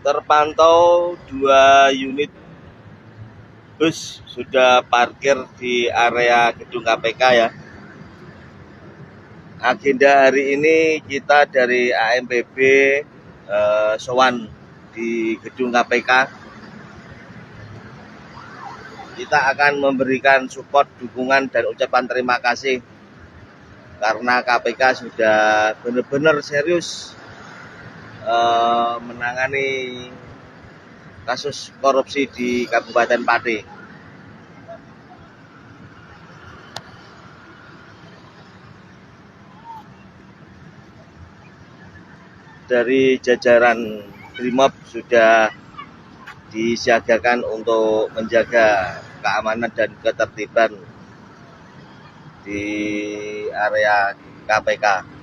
Terpantau 2 unit bus sudah parkir di area gedung KPK ya. Agenda hari ini kita dari AMPB sowan di gedung KPK. Kita akan memberikan support, dukungan, dan ucapan terima kasih karena KPK sudah benar-benar serius menangani kasus korupsi di Kabupaten Pati. Dari jajaran Brimob sudah disiagakan untuk menjaga keamanan dan ketertiban di area KPK.